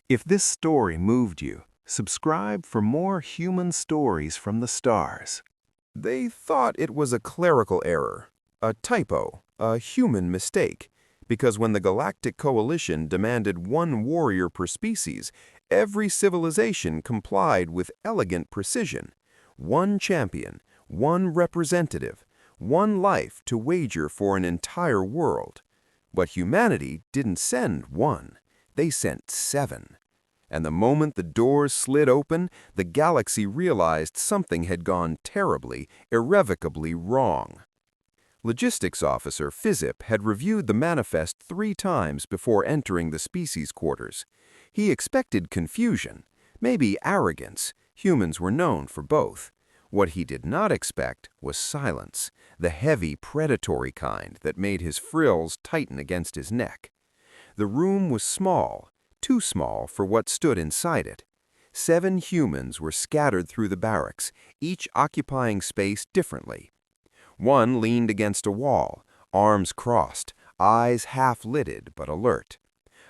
If this story moved you, subscribe for more human stories from the stars. They thought it was a clerical error, a typo, a human mistake, because when the Galactic Coalition demanded one warrior per species, every civilization complied with elegant precision. One champion, one representative, one life to wager for an entire world. But humanity didn't send one, they sent 7. And the moment the doors slid open, the galaxy realized something had gone terribly, irrevocably wrong. Logistics Officer Physip had reviewed the manifest 3 times before entering the species quarters. He expected confusion, maybe arrogance. Humans were known for both. What he did not expect was silence, the heavy, predatory kind that made his frills tighten against his neck. The room was small, too small for what stood inside it. 7 humans were scattered through the barracks, each occupying space differently. One leaned against a wall, arms crossed, eyes half-lidded but alert.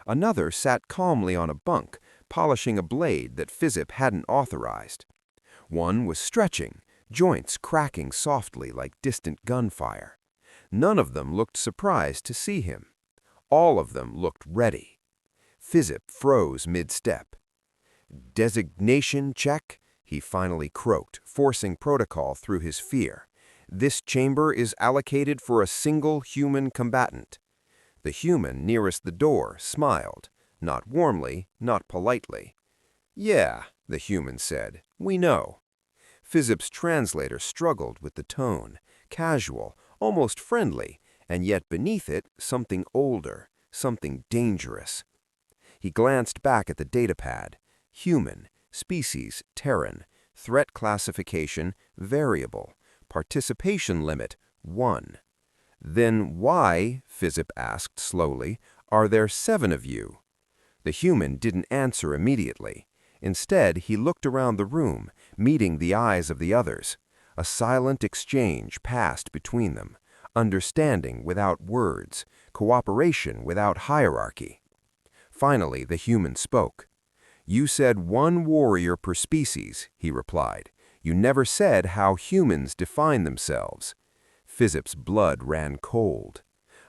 Another sat calmly on a bunk, polishing a blade that Physip hadn't authorized. One was stretching, joints cracking softly like distant gunfire. None of them looked surprised to see him. All of them looked ready. Physip froze mid-step. "Designation check," he finally croaked, forcing protocol through his fear. "This chamber is allocated for a single human combatant." The human nearest the door smiled, not warmly, not politely. "Yeah," the human said, "we know." Physip's translator struggled with the tone, casual, almost friendly, and yet beneath it something older, something dangerous. He glanced back at the datapad. Human, species, Terran, threat classification, variable, participation limit, 1. "Then why," Physip asked slowly, "are there 7 of you?" The human didn't answer immediately. Instead, he looked around the room, meeting the eyes of the others. A silent exchange passed between them, understanding without words, cooperation without hierarchy. Finally, the human spoke. "You said 1 warrior per species," he replied. "You never said how humans define themselves." Physip's blood ran cold.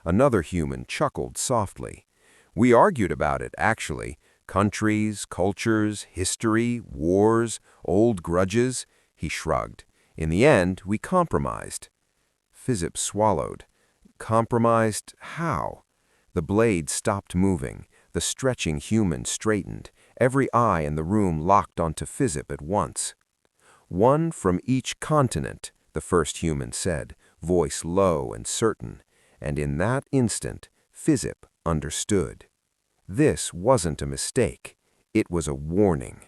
Another human chuckled softly. "We argued about it, actually. Countries, cultures, history, wars, old grudges." He shrugged. "In the end, we compromised." Physip swallowed. "Compromised how?" The blade stopped moving. The stretching human straightened. Every eye in the room locked onto Physip at once. "1 from each continent," the first human said, voice low and certain. And in that instant, Physip understood. This wasn't a mistake. It was a warning.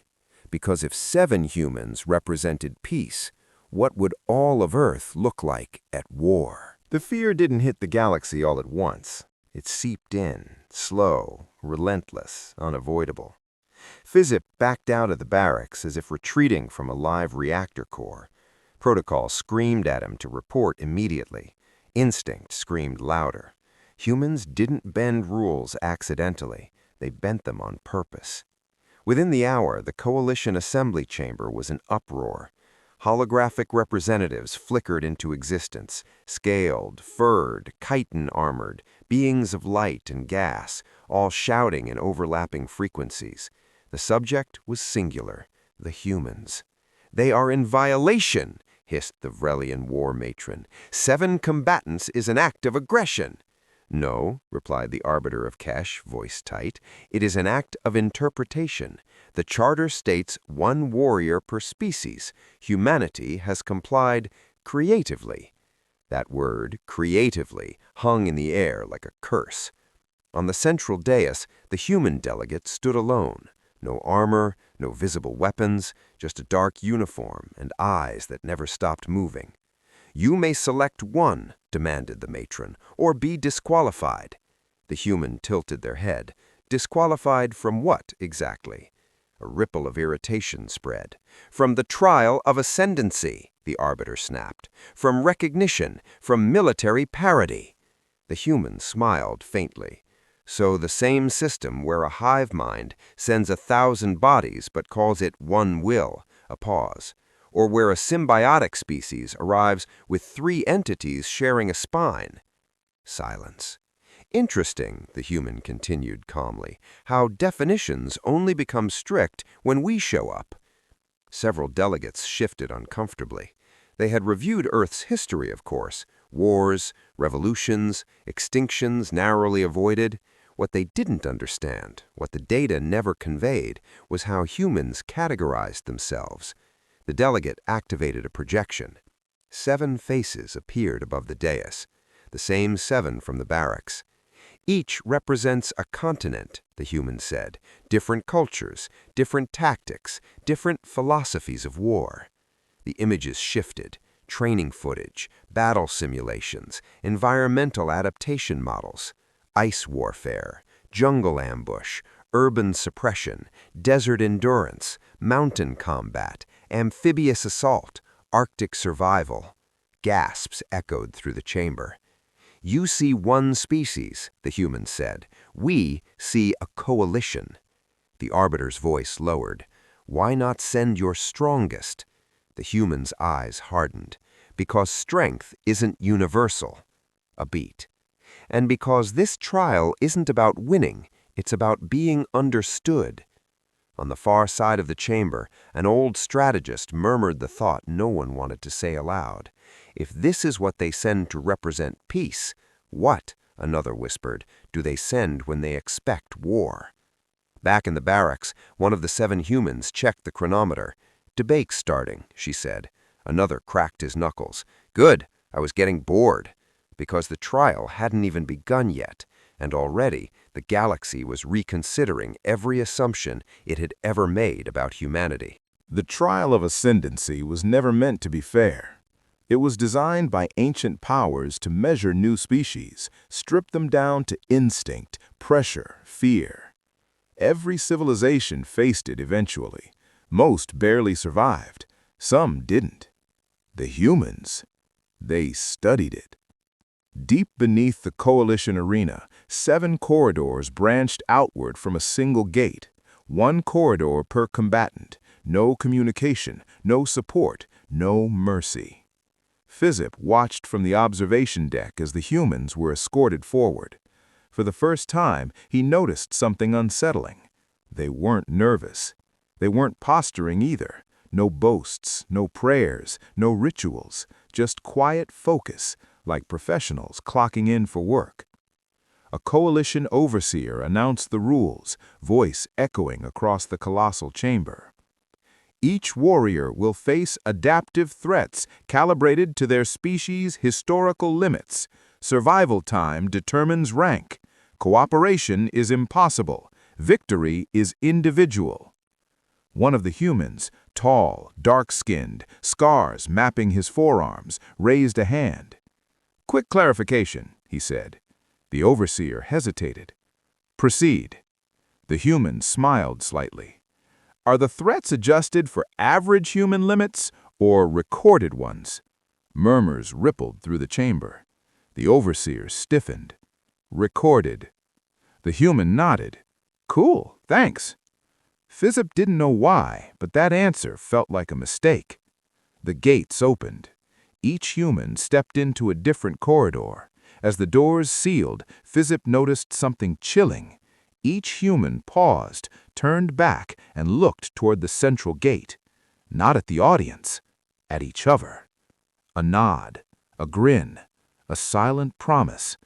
Because if 7 humans represented peace, what would all of Earth look like at war? The fear didn't hit the galaxy all at once. It seeped in, slow, relentless, unavoidable. Physip backed out of the barracks as if retreating from a live reactor core. Protocol screamed at him to report immediately. Instinct screamed louder. Humans didn't bend rules accidentally. They bent them on purpose. Within the hour, the Coalition Assembly Chamber was in uproar. Holographic representatives flickered into existence, scaled, furred, chitin-armored, beings of light and gas, all shouting in overlapping frequencies. The subject was singular, the humans. "They are in violation," hissed the Vrelian war matron. 7 combatants is an act of aggression." "No," replied the arbiter of Kesh, voice tight. "It is an act of interpretation. The charter states 1 warrior per species. Humanity has complied creatively." That word, creatively, hung in the air like a curse. On the central dais, the human delegate stood alone. No armor, no visible weapons, just a dark uniform and eyes that never stopped moving. "You may select 1, demanded the matron, "or be disqualified." The human tilted their head. Disqualified from what, exactly? A ripple of irritation spread. "From the trial of ascendancy," the arbiter snapped. "From recognition, from military parity." The human smiled faintly. So the same system where a hive mind sends 1,000 bodies but calls it one will, a pause, or where a symbiotic species arrives with 3 entities sharing a spine. Silence. Interesting, the human continued calmly, how definitions only become strict when we show up. Several delegates shifted uncomfortably. They had reviewed Earth's history, of course. Wars, revolutions, extinctions narrowly avoided. What they didn't understand, what the data never conveyed, was how humans categorized themselves. The delegate activated a projection. 7 faces appeared above the dais, the same 7 from the barracks. Each represents a continent, the human said, different cultures, different tactics, different philosophies of war. The images shifted, training footage, battle simulations, environmental adaptation models, ice warfare, jungle ambush, urban suppression, desert endurance, mountain combat, amphibious assault, Arctic survival. Gasps echoed through the chamber. You see one species, the human said. We see a coalition. The arbiter's voice lowered. Why not send your strongest? The human's eyes hardened. Because strength isn't universal. A beat. And because this trial isn't about winning, it's about being understood. On the far side of the chamber, an old strategist murmured the thought no one wanted to say aloud. If this is what they send to represent peace, what, another whispered, do they send when they expect war? Back in the barracks, one of the 7 humans checked the chronometer. Debate's starting, she said. Another cracked his knuckles. Good, I was getting bored. Because the trial hadn't even begun yet, and already the galaxy was reconsidering every assumption it had ever made about humanity. The trial of ascendancy was never meant to be fair. It was designed by ancient powers to measure new species, strip them down to instinct, pressure, fear. Every civilization faced it eventually. Most barely survived. Some didn't. The humans, they studied it. Deep beneath the coalition arena, 7 corridors branched outward from a single gate. 1 corridor per combatant. No communication, no support, no mercy. Physip watched from the observation deck as the humans were escorted forward. For the first time, he noticed something unsettling. They weren't nervous. They weren't posturing either. No boasts, no prayers, no rituals, just quiet focus, like professionals clocking in for work. A coalition overseer announced the rules, voice echoing across the colossal chamber. Each warrior will face adaptive threats calibrated to their species' historical limits. Survival time determines rank. Cooperation is impossible. Victory is individual. One of the humans, tall, dark-skinned, scars mapping his forearms, raised a hand. Quick clarification, he said. The overseer hesitated. Proceed. The human smiled slightly. Are the threats adjusted for average human limits or recorded ones? Murmurs rippled through the chamber. The overseer stiffened. Recorded. The human nodded. Cool, thanks. Physip didn't know why, but that answer felt like a mistake. The gates opened. Each human stepped into a different corridor. As the doors sealed, Physip noticed something chilling. Each human paused, turned back, and looked toward the central gate. Not at the audience, at each other. A nod, a grin, a silent promise.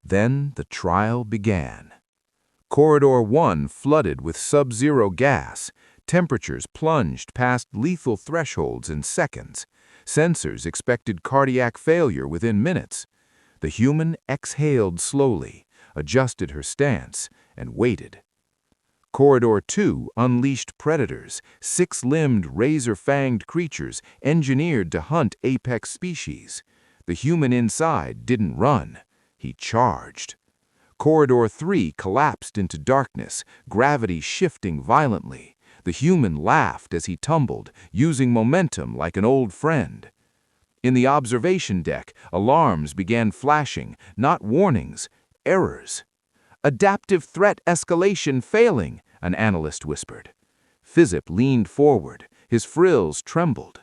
Then the trial began. Corridor 1 flooded with sub-zero gas. Temperatures plunged past lethal thresholds in seconds. Sensors expected cardiac failure within minutes. The human exhaled slowly, adjusted her stance, and waited. Corridor 2 unleashed predators, 6-limbed, razor-fanged creatures engineered to hunt apex species. The human inside didn't run. He charged. Corridor 3 collapsed into darkness, gravity shifting violently. The human laughed as he tumbled, using momentum like an old friend. In the observation deck, alarms began flashing, not warnings, errors. Adaptive threat escalation failing, an analyst whispered. Physip leaned forward. His frills trembled.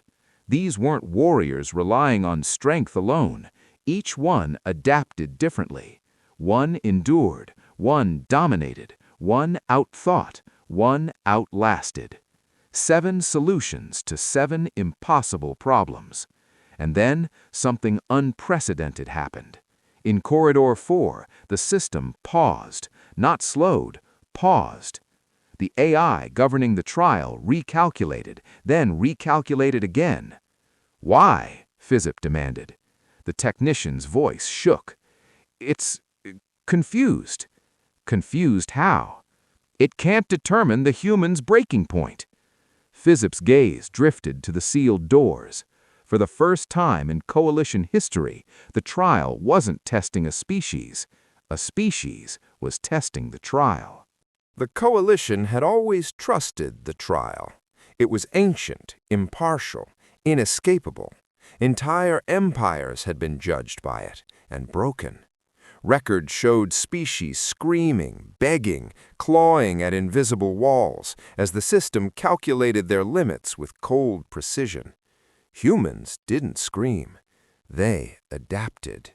These weren't warriors relying on strength alone. Each one adapted differently. One endured, one dominated, one outthought, one outlasted. 7 solutions to 7 impossible problems. And then something unprecedented happened. In Corridor 4, the system paused, not slowed, paused. The AI governing the trial recalculated, then recalculated again. Why? Physip demanded. The technician's voice shook. It's confused. Confused how? It can't determine the human's breaking point. Physip's gaze drifted to the sealed doors. For the first time in Coalition history, the trial wasn't testing a species. A species was testing the trial. The Coalition had always trusted the trial. It was ancient, impartial, inescapable. Entire empires had been judged by it, and broken. Records showed species screaming, begging, clawing at invisible walls as the system calculated their limits with cold precision. Humans didn't scream. They adapted.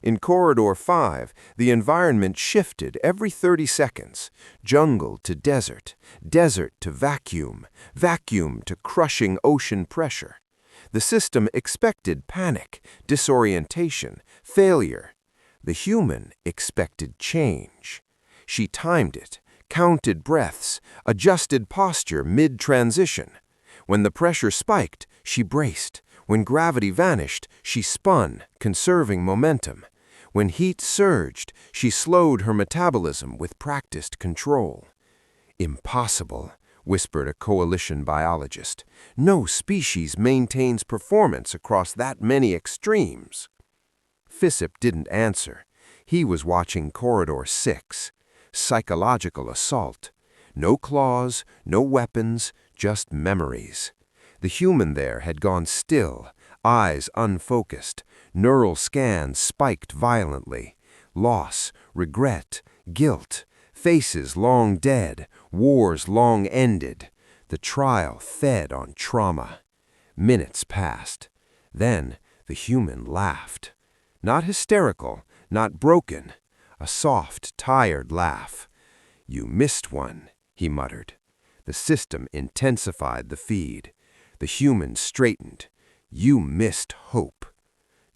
In Corridor 5, the environment shifted every 30 seconds. Jungle to desert, desert to vacuum, vacuum to crushing ocean pressure. The system expected panic, disorientation, failure. The human expected change. She timed it, counted breaths, adjusted posture mid-transition. When the pressure spiked, she braced. When gravity vanished, she spun, conserving momentum. When heat surged, she slowed her metabolism with practiced control. Impossible, whispered a Coalition biologist. No species maintains performance across that many extremes. Physip didn't answer. He was watching Corridor 6. Psychological assault. No claws, no weapons, just memories. The human there had gone still, eyes unfocused, neural scans spiked violently. Loss, regret, guilt, faces long dead, wars long ended. The trial fed on trauma. Minutes passed. Then the human laughed. Not hysterical, not broken. A soft, tired laugh. "You missed one," he muttered. The system intensified the feed. The human straightened. "You missed hope."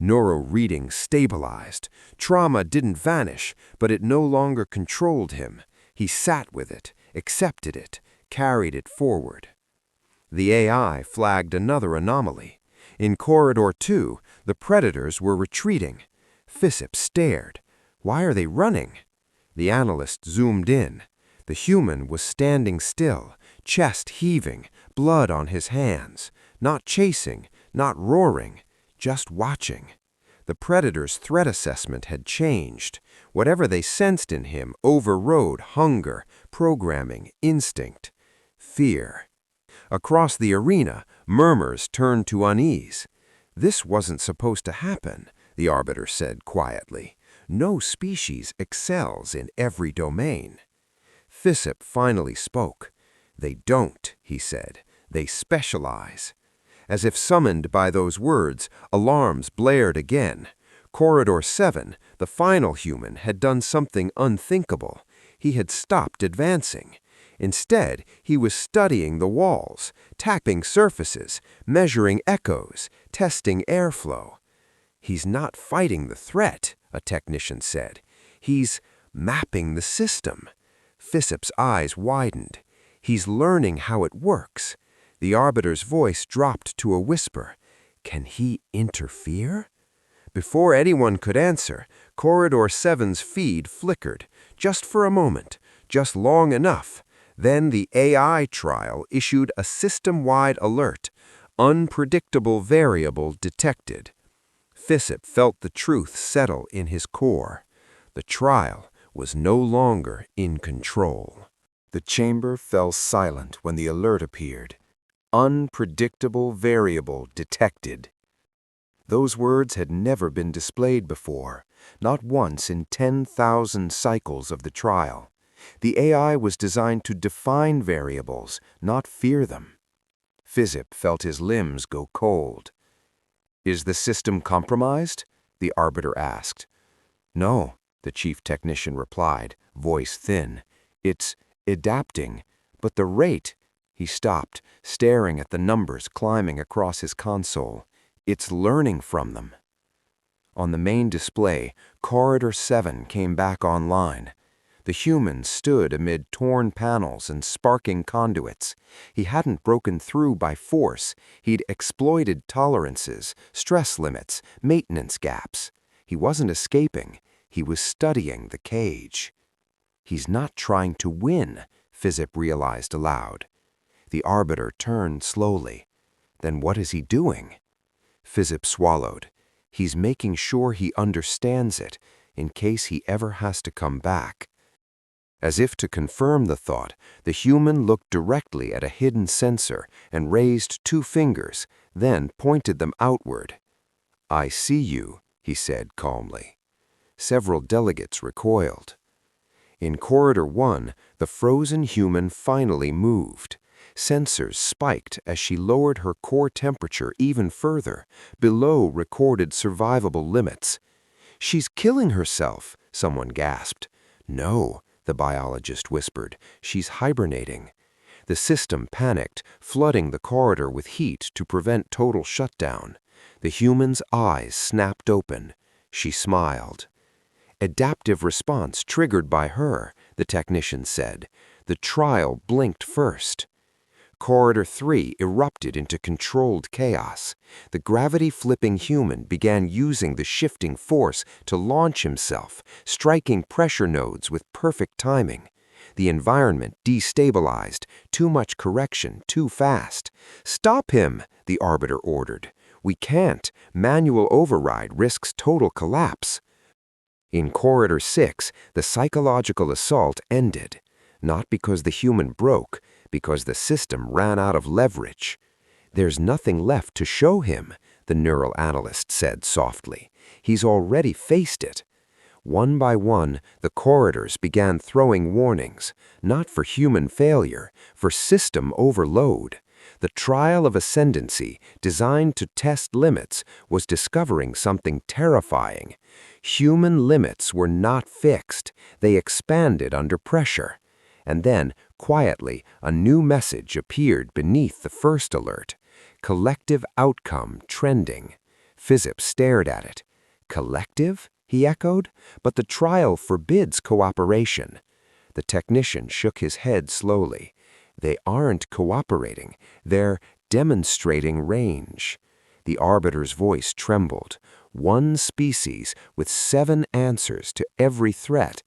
Neuro reading stabilized. Trauma didn't vanish, but it no longer controlled him. He sat with it, accepted it, carried it forward. The AI flagged another anomaly. In Corridor 2, the predators were retreating. Physip stared. Why are they running? The analyst zoomed in. The human was standing still, chest heaving, blood on his hands, not chasing, not roaring, just watching. The predator's threat assessment had changed. Whatever they sensed in him overrode hunger, programming, instinct, fear. Across the arena, murmurs turned to unease. "This wasn't supposed to happen," the arbiter said quietly. "No species excels in every domain." Physip finally spoke. "They don't," he said. "They specialize." As if summoned by those words, alarms blared again. Corridor 7, the final human, had done something unthinkable. He had stopped advancing. Instead, he was studying the walls, tapping surfaces, measuring echoes, testing airflow. "He's not fighting the threat," a technician said. "He's mapping the system." Physip's eyes widened. "He's learning how it works." The arbiter's voice dropped to a whisper. "Can he interfere?" Before anyone could answer, Corridor 7's feed flickered, just for a moment, just long enough. Then the AI trial issued a system-wide alert. Unpredictable variable detected. Physip felt the truth settle in his core. The trial was no longer in control. The chamber fell silent when the alert appeared. Unpredictable variable detected. Those words had never been displayed before, not once in 10,000 cycles of the trial. The AI was designed to define variables, not fear them. Physip felt his limbs go cold. "Is the system compromised?" the arbiter asked. "No," the chief technician replied, voice thin. "It's adapting, but the rate—" He stopped, staring at the numbers climbing across his console. "It's learning from them." On the main display, Corridor 7 came back online. The human stood amid torn panels and sparking conduits. He hadn't broken through by force. He'd exploited tolerances, stress limits, maintenance gaps. He wasn't escaping. He was studying the cage. "He's not trying to win," Physip realized aloud. The arbiter turned slowly. "Then what is he doing?" Physip swallowed. "He's making sure he understands it, in case he ever has to come back." As if to confirm the thought, the human looked directly at a hidden sensor and raised 2 fingers, then pointed them outward. "I see you," he said calmly. Several delegates recoiled. In Corridor 1, the frozen human finally moved. Sensors spiked as she lowered her core temperature even further, below recorded survivable limits. "She's killing herself," someone gasped. "No," the biologist whispered, "she's hibernating." The system panicked, flooding the corridor with heat to prevent total shutdown. The human's eyes snapped open. She smiled. "Adaptive response triggered by her," the technician said. "The trial blinked first." Corridor 3 erupted into controlled chaos. The gravity-flipping human began using the shifting force to launch himself, striking pressure nodes with perfect timing. The environment destabilized, too much correction, too fast. "Stop him," the arbiter ordered. "We can't. Manual override risks total collapse." In Corridor 6, the psychological assault ended. Not because the human broke, because the system ran out of leverage. "There's nothing left to show him," the neural analyst said softly. "He's already faced it." One by one, the corridors began throwing warnings, not for human failure, for system overload. The trial of ascendancy, designed to test limits, was discovering something terrifying. Human limits were not fixed. They expanded under pressure. And then, quietly, a new message appeared beneath the first alert. "Collective outcome trending." Physip stared at it. "Collective?" he echoed. "But the trial forbids cooperation." The technician shook his head slowly. "They aren't cooperating. They're demonstrating range." The arbiter's voice trembled. One species with 7 answers to every threat,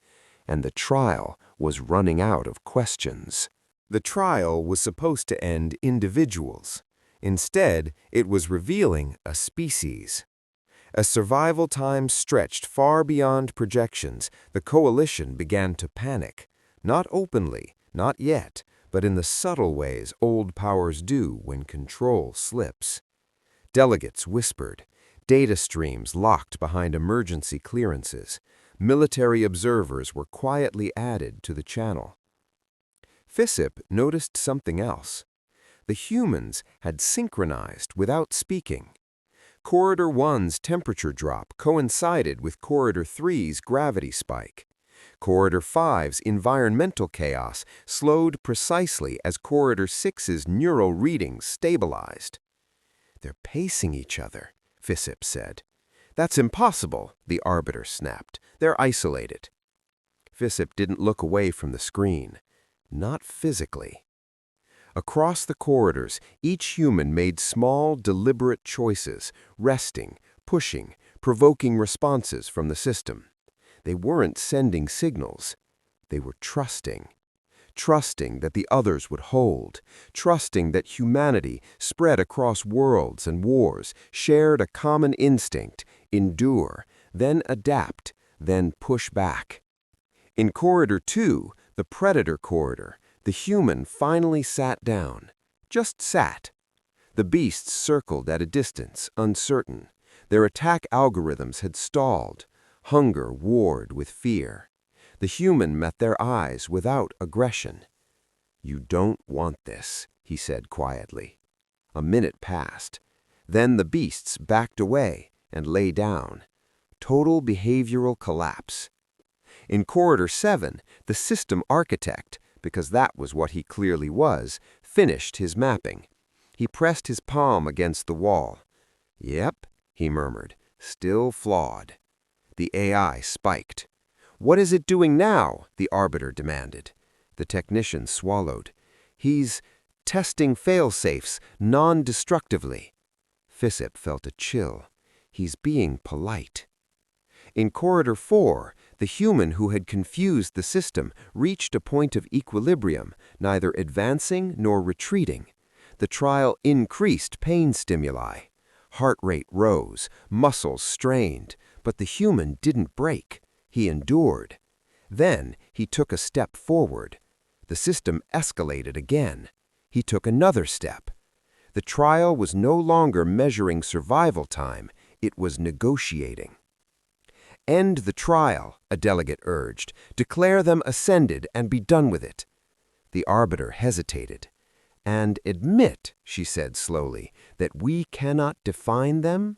and the trial was running out of questions. The trial was supposed to end individuals. Instead, it was revealing a species. As survival time stretched far beyond projections, the coalition began to panic. Not openly, not yet, but in the subtle ways old powers do when control slips. Delegates whispered. Data streams locked behind emergency clearances. Military observers were quietly added to the channel. Physip noticed something else. The humans had synchronized without speaking. Corridor 1's temperature drop coincided with Corridor 3's gravity spike. Corridor 5's environmental chaos slowed precisely as Corridor 6's neural readings stabilized. "They're pacing each other," Physip said. "That's impossible," the arbiter snapped. "They're isolated." Physip didn't look away from the screen. Not physically. Across the corridors, each human made small, deliberate choices, resting, pushing, provoking responses from the system. They weren't sending signals. They were trusting. Trusting that the others would hold. Trusting that humanity, spread across worlds and wars, shared a common instinct: endure, then adapt, then push back. In Corridor 2, the Predator Corridor, the human finally sat down. Just sat. The beasts circled at a distance, uncertain. Their attack algorithms had stalled. Hunger warred with fear. The human met their eyes without aggression. "You don't want this," he said quietly. A minute passed. Then the beasts backed away and lay down. Total behavioral collapse. In Corridor 7, the system architect, because that was what he clearly was, finished his mapping. He pressed his palm against the wall. "Yep," he murmured, "still flawed." The AI spiked. "What is it doing now?" the arbiter demanded. The technician swallowed. "He's testing fail-safes non-destructively." Physip felt a chill. He's being polite. In Corridor 4, the human who had confused the system reached a point of equilibrium, neither advancing nor retreating. The trial increased pain stimuli. Heart rate rose, muscles strained, but the human didn't break. He endured. Then he took a step forward. The system escalated again. He took another step. The trial was no longer measuring survival time, it was negotiating. "End the trial," a delegate urged. "Declare them ascended and be done with it." The arbiter hesitated. "And admit," she said slowly, "that we cannot define them?"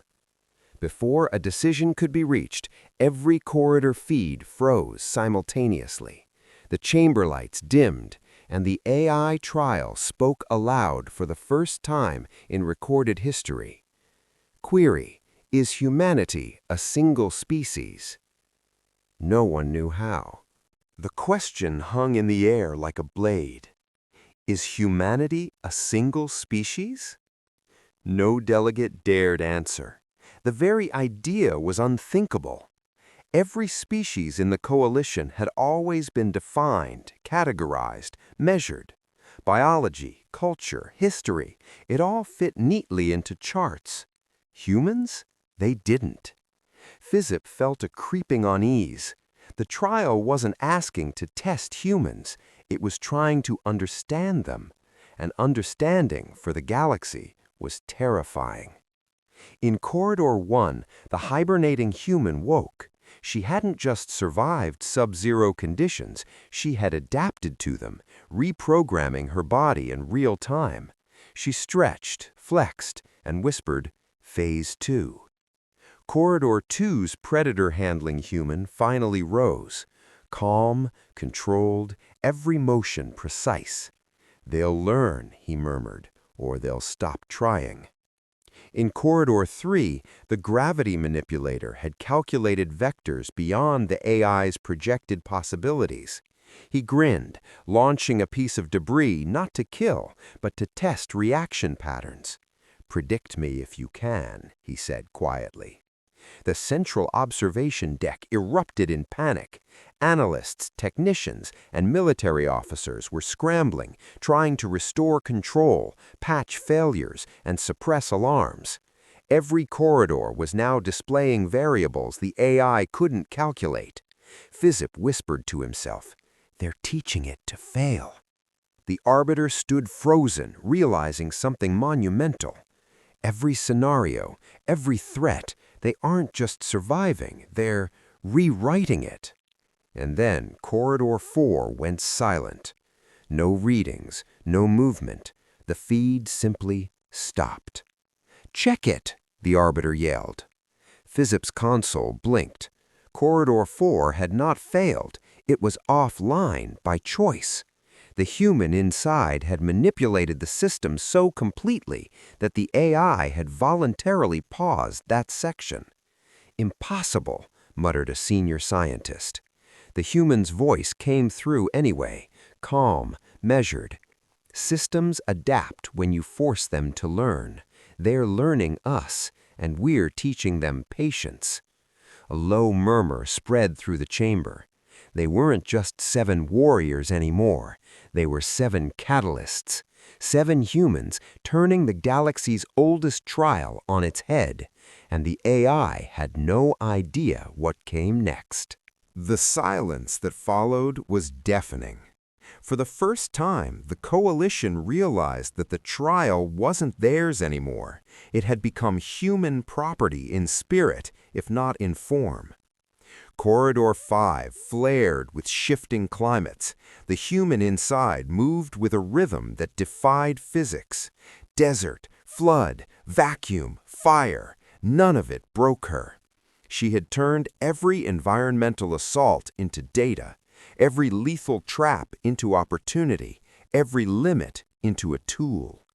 Before a decision could be reached, every corridor feed froze simultaneously. The chamber lights dimmed, and the AI trial spoke aloud for the first time in recorded history. Query: is humanity a single species? No one knew how. The question hung in the air like a blade. Is humanity a single species? No delegate dared answer. The very idea was unthinkable. Every species in the coalition had always been defined, categorized, measured. Biology, culture, history, it all fit neatly into charts. Humans? They didn't. Physip felt a creeping unease. The trial wasn't asking to test humans. It was trying to understand them. And understanding, for the galaxy, was terrifying. In Corridor 1, the hibernating human woke. She hadn't just survived sub-zero conditions, she had adapted to them, reprogramming her body in real time. She stretched, flexed, and whispered, "Phase 2." Corridor 2's predator-handling human finally rose. Calm, controlled, every motion precise. "They'll learn," he murmured, "or they'll stop trying." In Corridor 3, the gravity manipulator had calculated vectors beyond the AI's projected possibilities. He grinned, launching a piece of debris not to kill, but to test reaction patterns. "Predict me if you can," he said quietly. The central observation deck erupted in panic. Analysts, technicians, and military officers were scrambling, trying to restore control, patch failures, and suppress alarms. Every corridor was now displaying variables the AI couldn't calculate. Physip whispered to himself, "They're teaching it to fail." The arbiter stood frozen, realizing something monumental. Every scenario, every threat, they aren't just surviving, they're rewriting it. And then Corridor 4 went silent. No readings, no movement. The feed simply stopped. "Check it," the arbiter yelled. Physip's console blinked. Corridor 4 had not failed. It was offline by choice. The human inside had manipulated the system so completely that the AI had voluntarily paused that section. "Impossible," muttered a senior scientist. The human's voice came through anyway, calm, measured. "Systems adapt when you force them to learn. They're learning us, and we're teaching them patience." A low murmur spread through the chamber. They weren't just 7 warriors anymore. They were 7 catalysts. 7 humans turning the galaxy's oldest trial on its head. And the AI had no idea what came next. The silence that followed was deafening. For the first time, the coalition realized that the trial wasn't theirs anymore. It had become human property in spirit, if not in form. Corridor 5 flared with shifting climates. The human inside moved with a rhythm that defied physics. Desert, flood, vacuum, fire, none of it broke her. She had turned every environmental assault into data, every lethal trap into opportunity, every limit into a tool.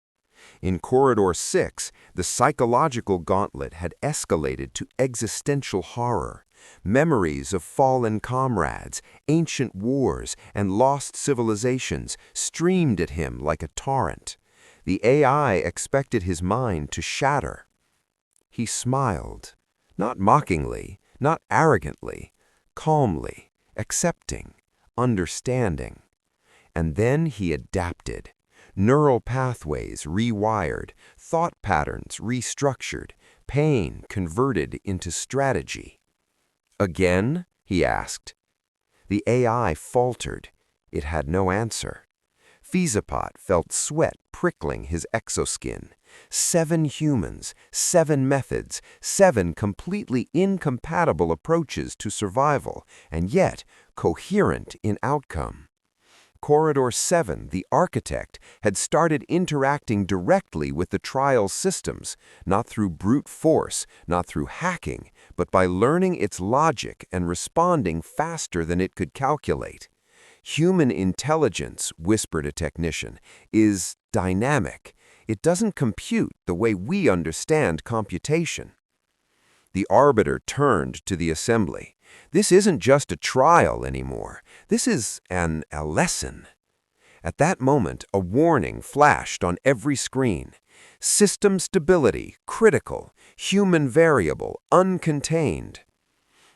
In Corridor 6, the psychological gauntlet had escalated to existential horror. Memories of fallen comrades, ancient wars, and lost civilizations streamed at him like a torrent. The AI expected his mind to shatter. He smiled, not mockingly, not arrogantly, calmly, accepting, understanding. And then he adapted. Neural pathways rewired, thought patterns restructured, pain converted into strategy. Again? He asked. The AI faltered. It had no answer. Fezapot felt sweat prickling his exoskin. 7 humans, 7 methods, 7 completely incompatible approaches to survival, and yet coherent in outcome. Corridor 7, the architect, had started interacting directly with the trial's systems, not through brute force, not through hacking, but by learning its logic and responding faster than it could calculate. Human intelligence, whispered a technician, is dynamic. It doesn't compute the way we understand computation. The arbiter turned to the assembly. This isn't just a trial anymore. This is a lesson. At that moment, a warning flashed on every screen. System stability, critical, human variable, uncontained.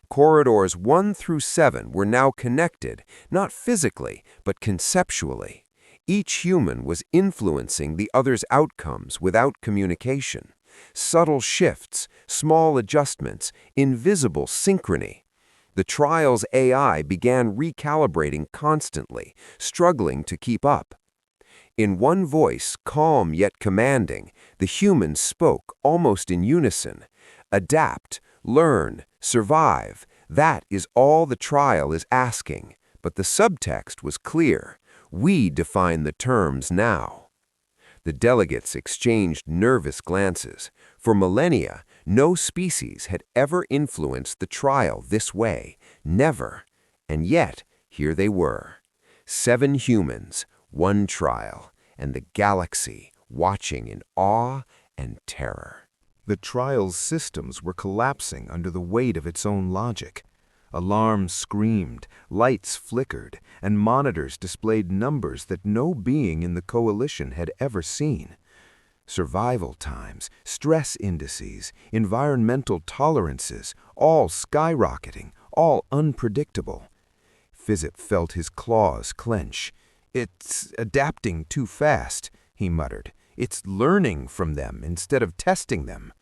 Corridors 1 through 7 were now connected, not physically, but conceptually. Each human was influencing the other's outcomes without communication. Subtle shifts, small adjustments, invisible synchrony. The trial's AI began recalibrating constantly, struggling to keep up. In one voice, calm yet commanding, the humans spoke almost in unison. Adapt, learn, survive. That is all the trial is asking. But the subtext was clear. We define the terms now. The delegates exchanged nervous glances. For millennia, no species had ever influenced the trial this way. Never. And yet, here they were. 7 humans, 1 trial, and the galaxy watching in awe and terror. The trial's systems were collapsing under the weight of its own logic. Alarms screamed, lights flickered, and monitors displayed numbers that no being in the coalition had ever seen. Survival times, stress indices, environmental tolerances, all skyrocketing, all unpredictable. Fizip felt his claws clench. "It's adapting too fast," he muttered. "It's learning from them instead of testing them."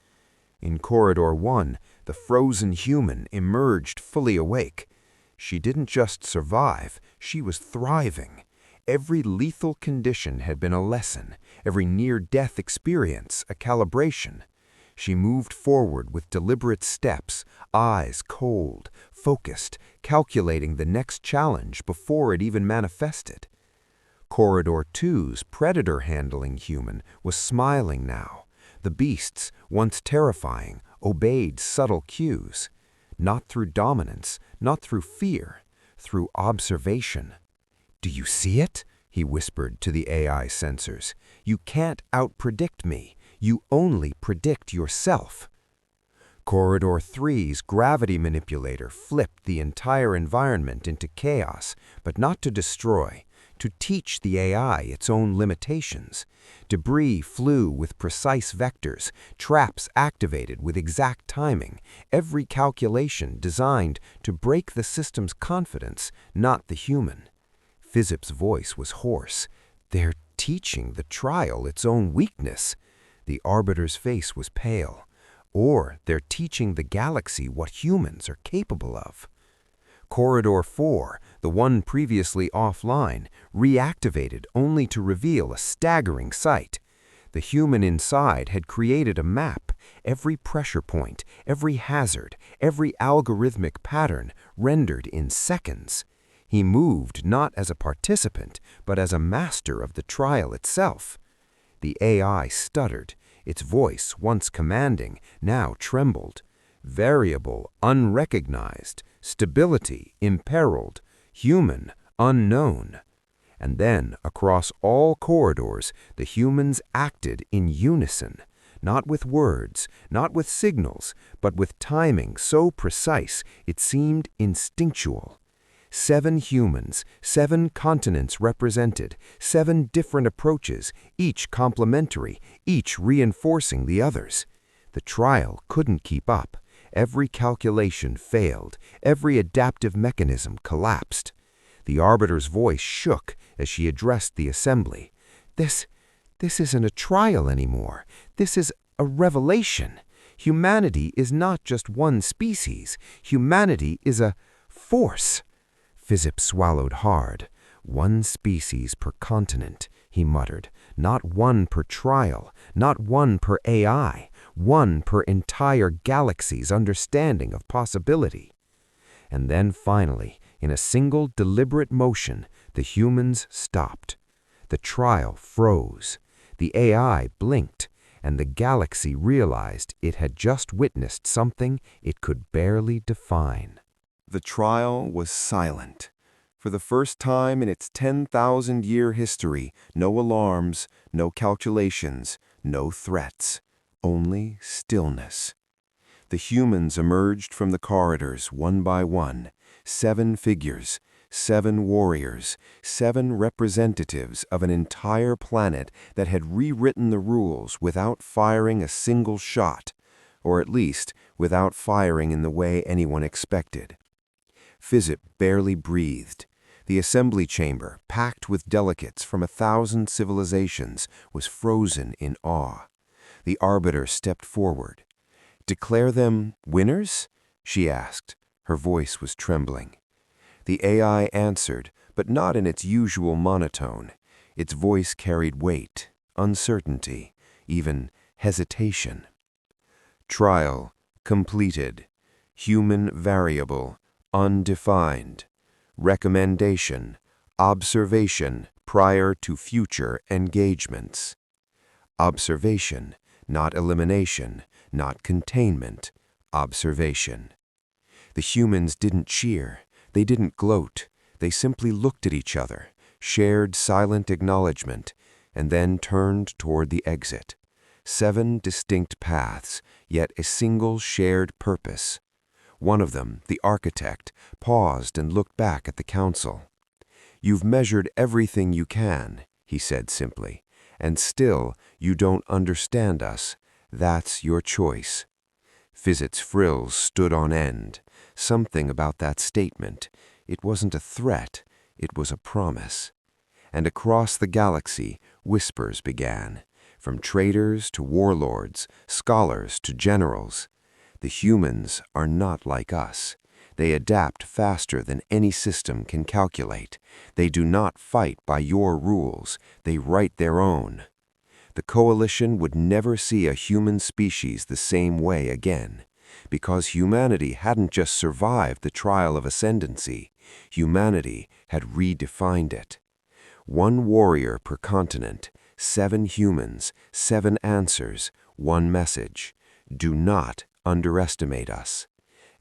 In Corridor 1, the frozen human emerged fully awake. She didn't just survive, she was thriving. Every lethal condition had been a lesson, every near-death experience a calibration. She moved forward with deliberate steps, eyes cold, focused, calculating the next challenge before it even manifested. Corridor 2's predator-handling human was smiling now. The beasts, once terrifying, obeyed subtle cues. Not through dominance, not through fear, through observation. "Do you see it?" he whispered to the AI sensors. "You can't outpredict me. You only predict yourself." Corridor 3's gravity manipulator flipped the entire environment into chaos, but not to destroy, to teach the AI its own limitations. Debris flew with precise vectors, traps activated with exact timing, every calculation designed to break the system's confidence, not the human. Fizip's voice was hoarse. "They're teaching the trial its own weakness." The arbiter's face was pale. "Or they're teaching the galaxy what humans are capable of." Corridor 4, the one previously offline, reactivated only to reveal a staggering sight. The human inside had created a map, every pressure point, every hazard, every algorithmic pattern rendered in seconds. He moved not as a participant, but as a master of the trial itself. The AI stuttered. Its voice, once commanding, now trembled. Variable, unrecognized, stability imperiled, human, unknown. And then, across all corridors, the humans acted in unison, not with words, not with signals, but with timing so precise it seemed instinctual. 7 humans, 7 continents represented, 7 different approaches, each complementary, each reinforcing the others. The trial couldn't keep up. Every calculation failed. Every adaptive mechanism collapsed. The arbiter's voice shook as she addressed the assembly. This isn't a trial anymore. This is a revelation. Humanity is not just one species. Humanity is a force. Phizip swallowed hard. 1 species per continent, he muttered. Not 1 per trial, not 1 per AI, 1 per entire galaxy's understanding of possibility. And then finally, in a single deliberate motion, the humans stopped. The trial froze. The AI blinked, and the galaxy realized it had just witnessed something it could barely define. The trial was silent. For the first time in its 10,000-year history, no alarms, no calculations, no threats, only stillness. The humans emerged from the corridors one by one, 7 figures, 7 warriors, 7 representatives of an entire planet that had rewritten the rules without firing a single shot, or at least without firing in the way anyone expected. Phizip barely breathed. The assembly chamber, packed with delegates from 1,000 civilizations, was frozen in awe. The arbiter stepped forward. "Declare them winners?" she asked. Her voice was trembling. The AI answered, but not in its usual monotone. Its voice carried weight, uncertainty, even hesitation. "Trial completed. Human variable, undefined. Recommendation, observation prior to future engagements." Observation, not elimination, not containment, observation. The humans didn't cheer, they didn't gloat, they simply looked at each other, shared silent acknowledgement, and then turned toward the exit. 7 distinct paths, yet a single shared purpose. One of them, the architect, paused and looked back at the council. "You've measured everything you can," he said simply, "and still you don't understand us. That's your choice." Phizip's frills stood on end. Something about that statement. It wasn't a threat, it was a promise. And across the galaxy, whispers began, from traders to warlords, scholars to generals. The humans are not like us. They adapt faster than any system can calculate. They do not fight by your rules. They write their own. The coalition would never see a human species the same way again, because humanity hadn't just survived the trial of ascendancy. Humanity had redefined it. 1 warrior per continent, 7 humans, 7 answers, 1 message. Do not underestimate us.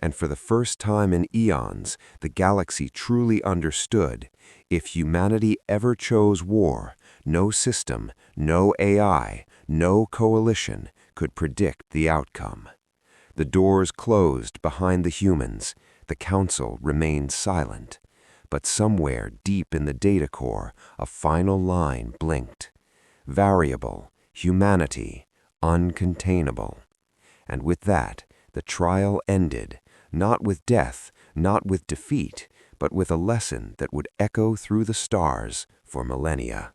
And for the first time in eons, the galaxy truly understood, if humanity ever chose war, no system, no AI, no coalition could predict the outcome. The doors closed behind the humans. The council remained silent. But somewhere deep in the data core, a final line blinked. Variable, humanity, uncontainable. And with that, the trial ended, not with death, not with defeat, but with a lesson that would echo through the stars for millennia.